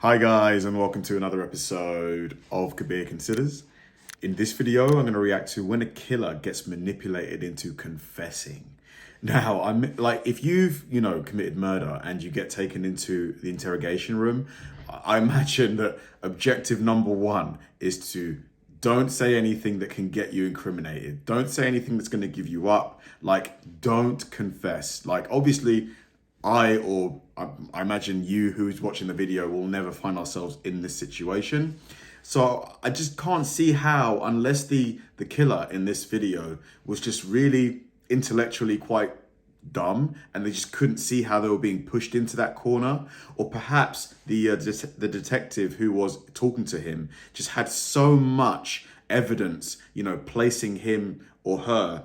Hi guys, and welcome to another episode of Kabir Considers. In this video, I'm going to react to when a killer gets manipulated into confessing. Now, I'm like, if you've, committed murder and you get taken into the interrogation room, I imagine that objective number one is to don't say anything that can get you incriminated. Don't say anything that's going to give you up. Like, don't confess. Like, obviously, I imagine you who's watching the video will never find ourselves in this situation. So I just can't see how, unless the killer in this video was just really intellectually quite dumb and they just couldn't see how they were being pushed into that corner, or perhaps the detective who was talking to him just had so much evidence, placing him or her,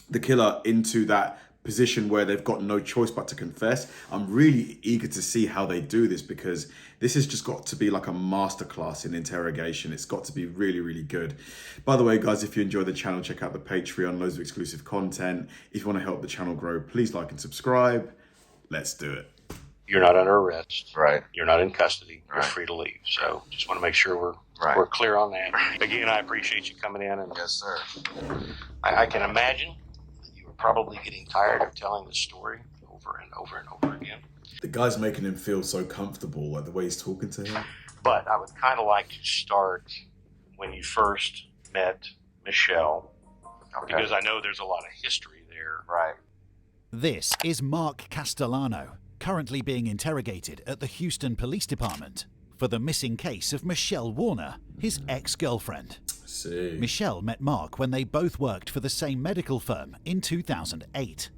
the killer, into that position where they've got no choice but to confess. I'm really eager to see how they do this, because this has just got to be like a masterclass in interrogation. It's got to be really, really good. By the way, guys, if you enjoy the channel, check out the Patreon, loads of exclusive content. If you want to help the channel grow, please like and subscribe. Let's do it. You're not under arrest. Right. You're not in custody. You're Right. free to leave. So just want to make sure we're clear on that. Again, I appreciate you coming in. And Yes, sir. I can imagine you were probably getting tired of telling the story over and over and over again. The guy's making him feel so comfortable, like the way he's talking to him. But I would kind of like to start when you first met Michelle, Okay. because I know there's a lot of history there. Right. This is Mark Castellano, currently being interrogated at the Houston Police Department for the missing case of Michelle Warner, his ex-girlfriend. See. Michelle met Mark when they both worked for the same medical firm in 2008.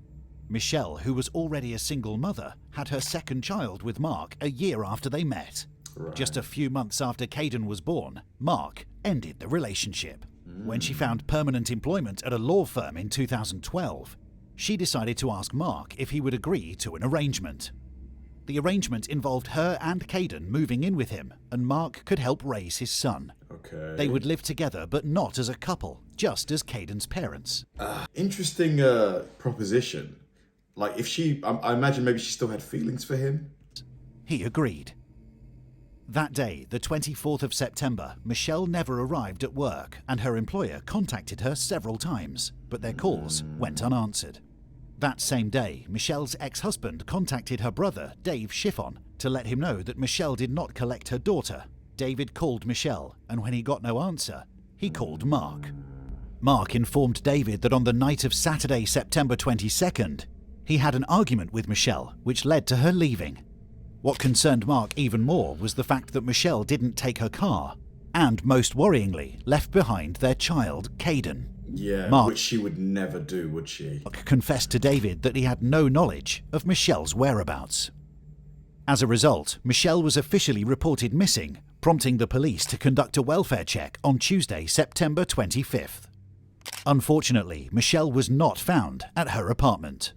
Michelle, who was already a single mother, had her second child with Mark a year after they met. Right. Just a few months after Caden was born, Mark ended the relationship. When she found permanent employment at a law firm in 2012, she decided to ask Mark if he would agree to an arrangement. The arrangement involved her and Caden moving in with him, and Mark could help raise his son. Okay. They would live together, but not as a couple, just as Caden's parents. Interesting proposition. Like, if I imagine maybe she still had feelings for him. He agreed. That day, the 24th of September, Michelle never arrived at work, and her employer contacted her several times, but their calls went unanswered. That same day, Michelle's ex-husband contacted her brother, Dave Schiffon, to let him know that Michelle did not collect her daughter. David called Michelle, and when he got no answer, he called Mark. Mark informed David that on the night of Saturday, September 22nd, he had an argument with Michelle, which led to her leaving. What concerned Mark even more was the fact that Michelle didn't take her car, and most worryingly, left behind their child, Caden. Yeah, Mark- which she would never do, would she? Mark confessed to David that he had no knowledge of Michelle's whereabouts. As a result, Michelle was officially reported missing, prompting the police to conduct a welfare check on Tuesday, September 25th. Unfortunately, Michelle was not found at her apartment.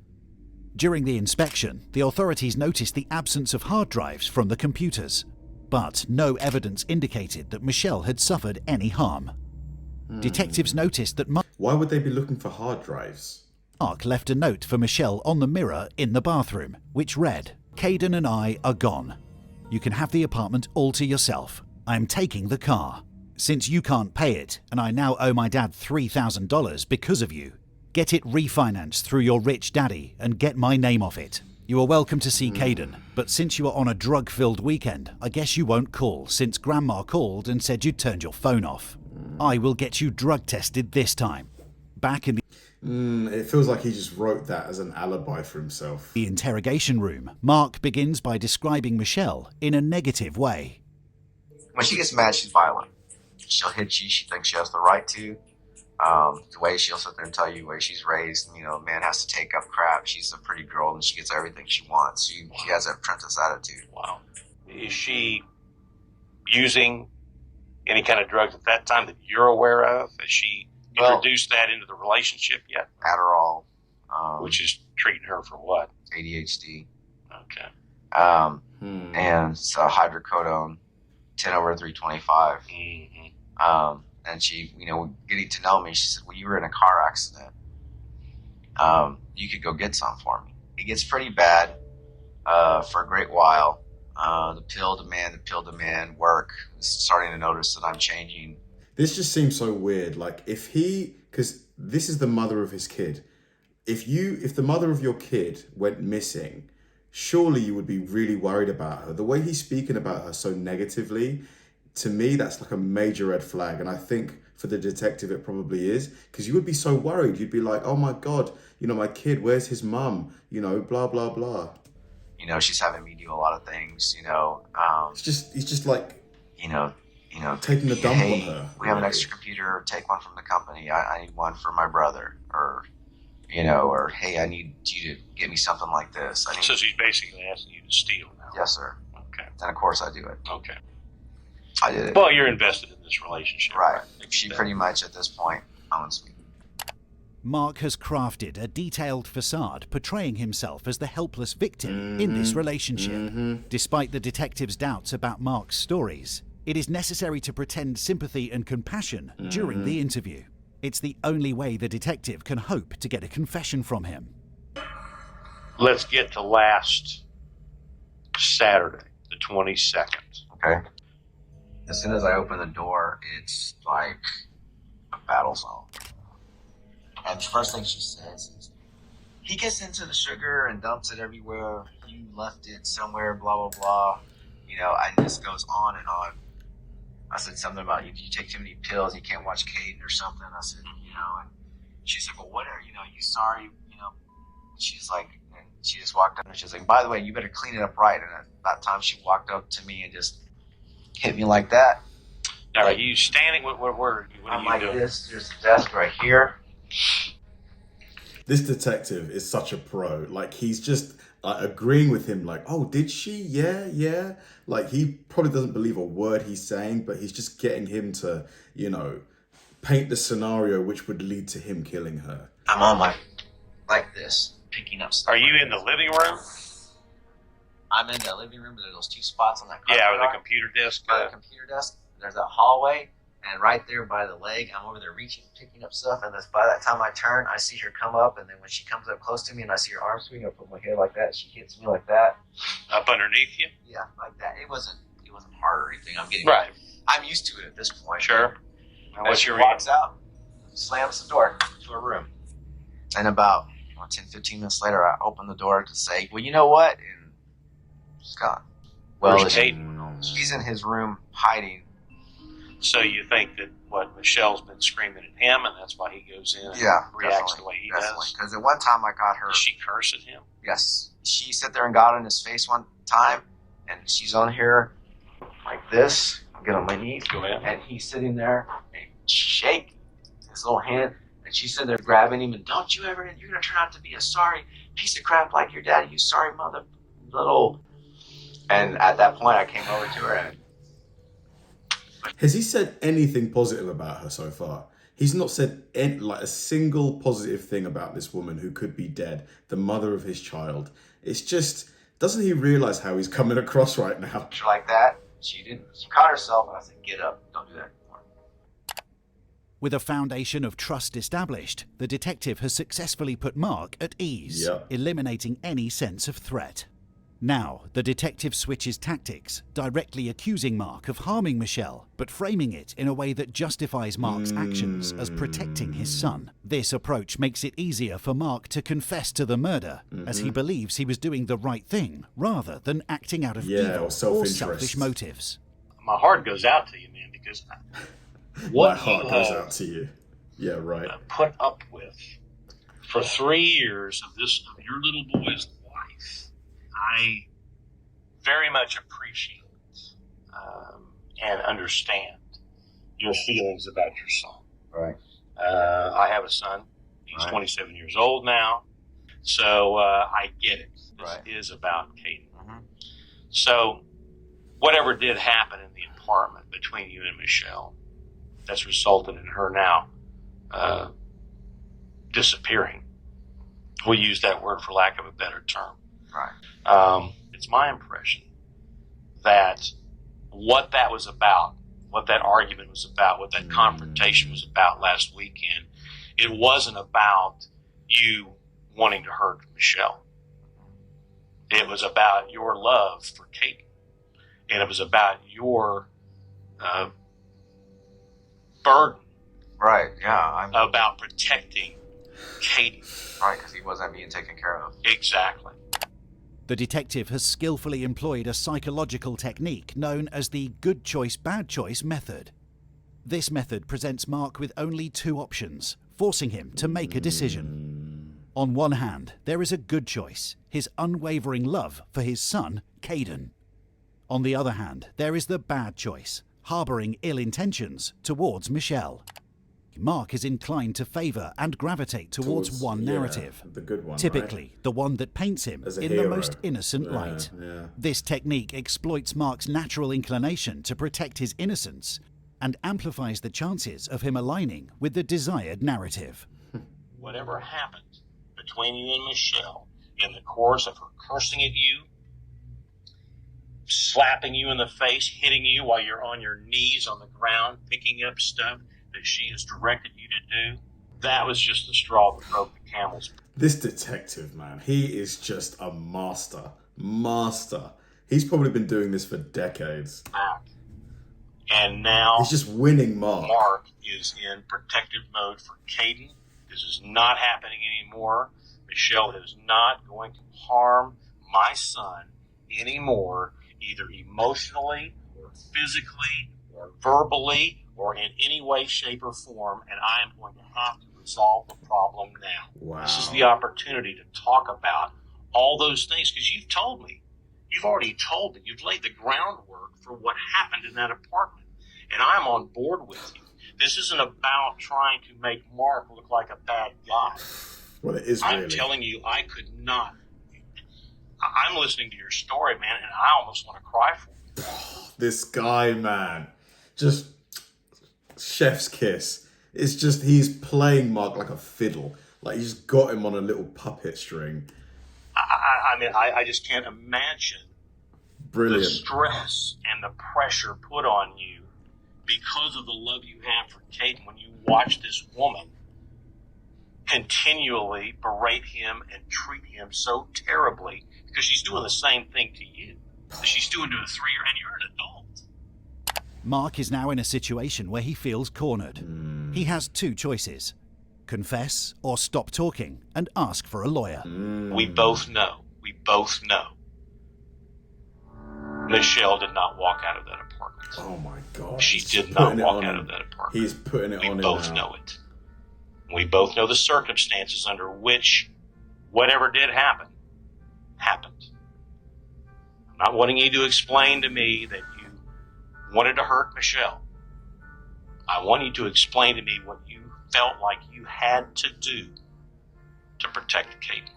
During the inspection, the authorities noticed the absence of hard drives from the computers, but no evidence indicated that Michelle had suffered any harm. Detectives noticed that Why would they be looking for hard drives? Mark left a note for Michelle on the mirror in the bathroom, which read, "Caden and I are gone. You can have the apartment all to yourself. I am taking the car. Since you can't pay it, and I now owe my dad $3,000 because of you, get it refinanced through your rich daddy and get my name off it. You are welcome to see Caden, but since you are on a drug-filled weekend, I guess you won't call since Grandma called and said you turned your phone off. I will get you drug tested this time." Back in It feels like he just wrote that as an alibi for himself. the interrogation room, Mark begins by describing Michelle in a negative way. When she gets mad, she's violent. She'll hit you. She thinks she has the right to. The way she'll sit there and tell you where she's raised, a man has to take up crap. She's a pretty girl and she gets everything she wants. She has that princess attitude. Wow. Is she using any kind of drugs at that time that you're aware of? Has she introduced that into the relationship yet? Adderall, Which is treating her for what? ADHD, Okay. and hydrocodone, 10/325. Mm-hmm. And she, getting to know me, she said, "Well, you were in a car accident. You could go get some for me." It gets pretty bad for a great while. The pill demand, work. Starting to notice that I'm changing. This just seems so weird. Like because this is the mother of his kid. If the mother of your kid went missing, surely you would be really worried about her. The way he's speaking about her so negatively, to me, that's like a major red flag. And I think for the detective, it probably is, because you would be so worried. You'd be like, oh my God, my kid, where's his mum? Blah, blah, blah. She's having me do a lot of things, He's just like, taking a dump hey, on her. We have an extra computer, take one from the company. I need one for my brother. Or hey, I need you to get me something like this. So she's basically asking you to steal now. Yes, sir. Okay. And of course I do it. Okay. I did it. Well, you're invested in this relationship. Right. She pretty much at this point owns me. Mark has crafted a detailed facade portraying himself as the helpless victim in this relationship. Despite the detective's doubts about Mark's stories, it is necessary to pretend sympathy and compassion during the interview. It's the only way the detective can hope to get a confession from him. Let's get to last Saturday, the 22nd. Okay. As soon as I open the door, it's like a battle zone. And the first thing she says is, he gets into the sugar and dumps it everywhere. You left it somewhere, blah, blah, blah. And this goes on and on. I said something about, you take too many pills, you can't watch Caden or something. I said, and she's like, well, what are you sorry, She's like, and she just walked up and she's like, by the way, you better clean it up right. And at that time she walked up to me and just hit me like that. Now, are you standing? What are I'm you like doing? this, there's a desk right here. This detective is such a pro. Like, he's just agreeing with him, like, oh, did she? Yeah. Like, he probably doesn't believe a word he's saying, but he's just getting him to, paint the scenario which would lead to him killing her. I'm on like this, picking up stuff. Are you in the living room? I'm in the living room. There's those two spots on that carpet. Yeah, with the computer desk. By the computer desk. There's that hallway, and right there by the leg, I'm over there reaching, picking up stuff, and by that time I turn, I see her come up, and then when she comes up close to me and I see her arm swing, I put my head like that, she hits me like that. Up underneath you? Yeah, like that. It wasn't hard or anything. I'm used to it at this point. Sure. And when she walks out, slams the door to her room. And about 10, 15 minutes later, I open the door to say, well, you know what? And she's gone. Well, Where's Caden? She's in his room hiding. So you think that Michelle's been screaming at him, and that's why he goes in and reacts the way he does? Because at one time I got her. Did she curse at him? Yes. She sat there and got in his face one time, and she's on here like this. I'll get on my knees. Go ahead. And he's sitting there and shaking his little hand, and she's sitting there grabbing him, and you're going to turn out to be a sorry piece of crap like your daddy, you sorry mother, little. And at that point I came over to her and. Has he said anything positive about her so far? He's not said a single positive thing about this woman who could be dead, the mother of his child. It's just, doesn't he realize how he's coming across right now? Like that. She didn't. She caught herself, and I said, get up. Don't do that anymore. With a foundation of trust established, the detective has successfully put Mark at ease, eliminating any sense of threat. Now, the detective switches tactics, directly accusing Mark of harming Michelle, but framing it in a way that justifies Mark's actions as protecting his son. This approach makes it easier for Mark to confess to the murder, as he believes he was doing the right thing, rather than acting out of evil or selfish motives. My heart goes out to you, man, because my heart goes out to you. Yeah, right. Put up with for 3 years of your little boy's life. I very much appreciate and understand your feelings about your son. Right. I have a son. He's 27 years old now. So I get it. This is about Caden. So whatever did happen in the apartment between you and Michelle, that's resulted in her now disappearing. We'll use that word for lack of a better term. Right. It's my impression that what that was about, what that argument was about, what that confrontation was about last weekend, it wasn't about you wanting to hurt Michelle. It was about your love for Kate. and it was about your burden Right, yeah. about protecting Katie. Right, because he wasn't being taken care of. Exactly. The detective has skillfully employed a psychological technique known as the good choice, bad choice method. This method presents Mark with only two options, forcing him to make a decision. On one hand, there is a good choice, his unwavering love for his son, Caden. On the other hand, there is the bad choice, harbouring ill intentions towards Michelle. Mark is inclined to favour and gravitate towards one narrative. The good one, typically, right? the one that paints him As a in hero. the most innocent light. This technique exploits Mark's natural inclination to protect his innocence and amplifies the chances of him aligning with the desired narrative. Whatever happened between you and Michelle in the course of her cursing at you, slapping you in the face, hitting you while you're on your knees on the ground, picking up stuff that she has directed you to do, that was just the straw that broke the camel's back. This detective, man, he is just a master. He's probably been doing this for decades. And now He's just winning Mark is in protective mode for Caden. This is not happening anymore. Michelle is not going to harm my son anymore, either emotionally or physically or verbally or in any way, shape, or form, and I am going to have to resolve the problem now. Wow. This is the opportunity to talk about all those things, because you've told me. You've already told me. You've laid the groundwork for what happened in that apartment, and I'm on board with you. This isn't about trying to make Mark look like a bad guy. Well, it is really. I'm telling you, I could not. I'm listening to your story, man, and I almost want to cry for you. This guy, man, just chef's kiss. It's just, he's playing Mark like a fiddle. Like, he's got him on a little puppet string. I just can't imagine Brilliant. the stress and the pressure put on you because of the love you have for Caden when you watch this woman continually berate him and treat him so terribly, because she's doing the same thing to you that she's doing to a 3-year-old, and you're an adult. Mark is now in a situation where he feels cornered. He has two choices: confess or stop talking and ask for a lawyer. We both know. Michelle did not walk out of that apartment. Oh my God. She did not walk out of that apartment. He's putting it on him. We both know it. We both know the circumstances under which whatever did happen, happened. I'm not wanting you to explain to me that you wanted to hurt Michelle. I want you to explain to me what you felt like you had to do to protect Kate.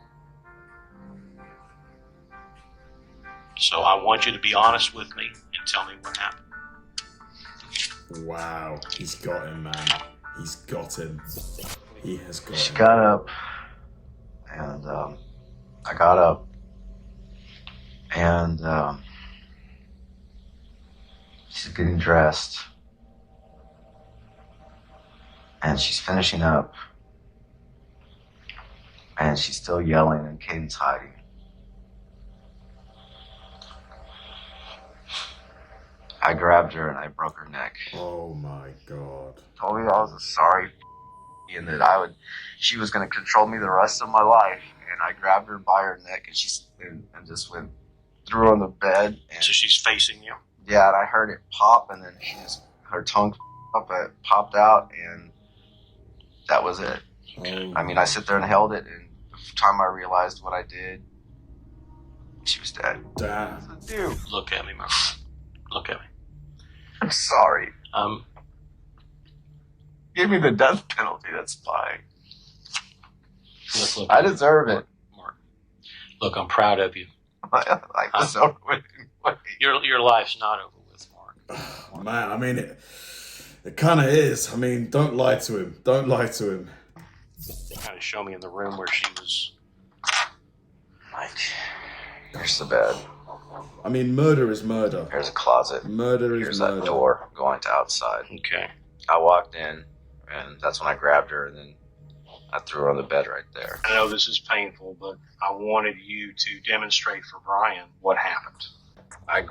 So I want you to be honest with me and tell me what happened. Wow. He's got him, man. He's got him. He has got She him. got up, and I got up, and she's getting dressed, and she's finishing up, and she's still yelling, and Caden's hiding. I grabbed her and I broke her neck. Oh my God. Told me I was a sorry and that she was going to control me the rest of my life. And I grabbed her by her neck and and just threw her on the bed. And, So she's facing you? yeah, and I heard it pop, and then her tongue popped out, and that was it. Oh. I mean, I sit there and held it, and the time I realized what I did, she was dead. Damn. Dude, Look at me, man. Look at me. I'm sorry. Give me the death penalty, that's fine. Look, I deserve it. Mark. Look, I'm proud of you. I deserve it. Your life's not over with, Mark. Man, I mean, it kind of is. I mean, don't lie to him. Don't lie to him. Kind of show me in the room where she was. Like, Here's the bed. I mean, murder is murder. Here's a closet. Murder is Here's murder. that door going to outside. okay. I walked in, and that's when I grabbed her, and then I threw her on the bed right there. I know this is painful, but I wanted you to demonstrate for Brian what happened. I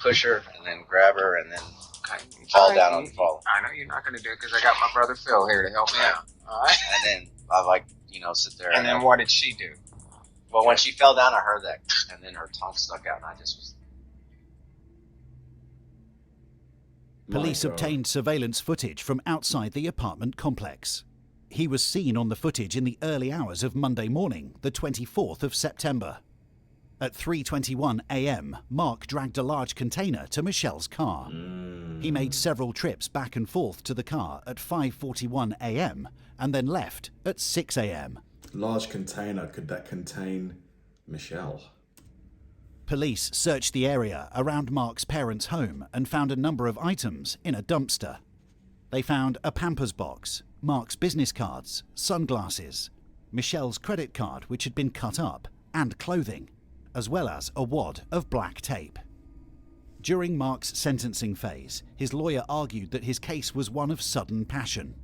push her and then grab her and then fall down on the fall. I know you're not going to do it because I got my brother Phil here to help me out. All right. And then I sit there. And then what did she do? Well, when she fell down, I heard that, and then her tongue stuck out, and I just was. Police obtained surveillance footage from outside the apartment complex. He was seen on the footage in the early hours of Monday morning, the 24th of September. At 3:21 a.m., Mark dragged a large container to Michelle's car. He made several trips back and forth to the car at 5:41 a.m. and then left at 6 a.m. Large container, could that contain Michelle? Police searched the area around Mark's parents' home and found a number of items in a dumpster. They found a Pampers box, Mark's business cards, sunglasses, Michelle's credit card which had been cut up, and clothing, as well as a wad of black tape. During Mark's sentencing phase, his lawyer argued that his case was one of sudden passion.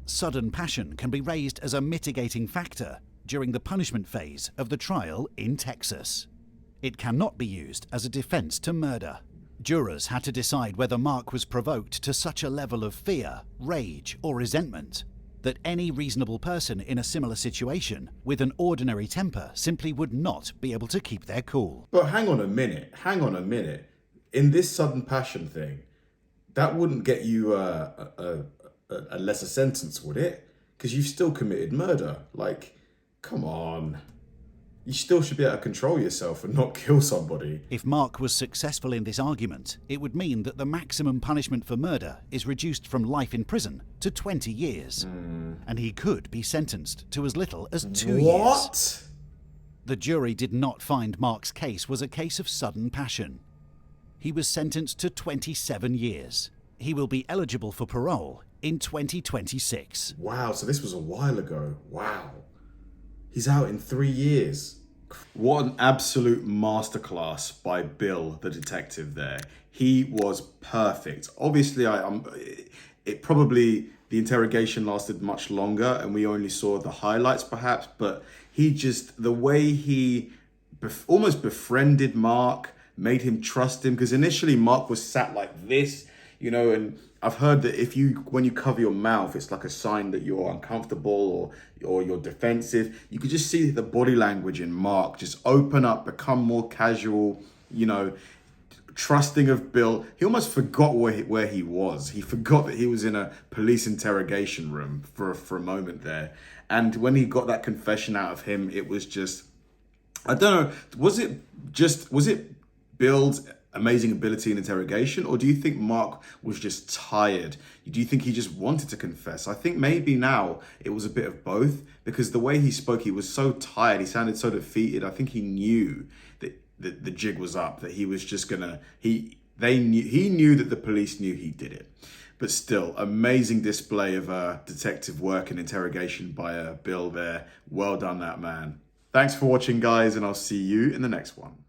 Sudden passion can be raised as a mitigating factor during the punishment phase of the trial in Texas. It cannot be used as a defense to murder. Jurors had to decide whether Mark was provoked to such a level of fear, rage, or resentment that any reasonable person in a similar situation with an ordinary temper simply would not be able to keep their cool. But hang on a minute. In this sudden passion thing, that wouldn't get you a lesser sentence, would it? Because you've still committed murder. Like, come on. You still should be able to control yourself and not kill somebody. If Mark was successful in this argument, it would mean that the maximum punishment for murder is reduced from life in prison to 20 years. And he could be sentenced to as little as 2 years. What? The jury did not find Mark's case was a case of sudden passion. He was sentenced to 27 years. He will be eligible for parole in 2026. Wow, so this was a while ago. Wow. He's out in 3 years. What an absolute masterclass by Bill, the detective there. He was perfect. Obviously, the interrogation lasted much longer and we only saw the highlights perhaps, but the way he almost befriended Mark, made him trust him, because initially Mark was sat like this, and I've heard that when you cover your mouth, it's like a sign that you're uncomfortable or you're defensive. You could just see the body language in Mark just open up, become more casual, trusting of Bill. He almost forgot where he was. He forgot that he was in a police interrogation room for a moment there. And when he got that confession out of him, it was just, I don't know, was it Bill's amazing ability in interrogation, or do you think Mark was just tired? Do you think he just wanted to confess? I think maybe now it was a bit of both, because the way he spoke, he was so tired, he sounded so defeated. I think he knew that the jig was up, that he was just gonna, he knew that the police knew he did it. But still, amazing display of detective work and interrogation by Bill there. Well done, that man. Thanks for watching, guys, and I'll see you in the next one.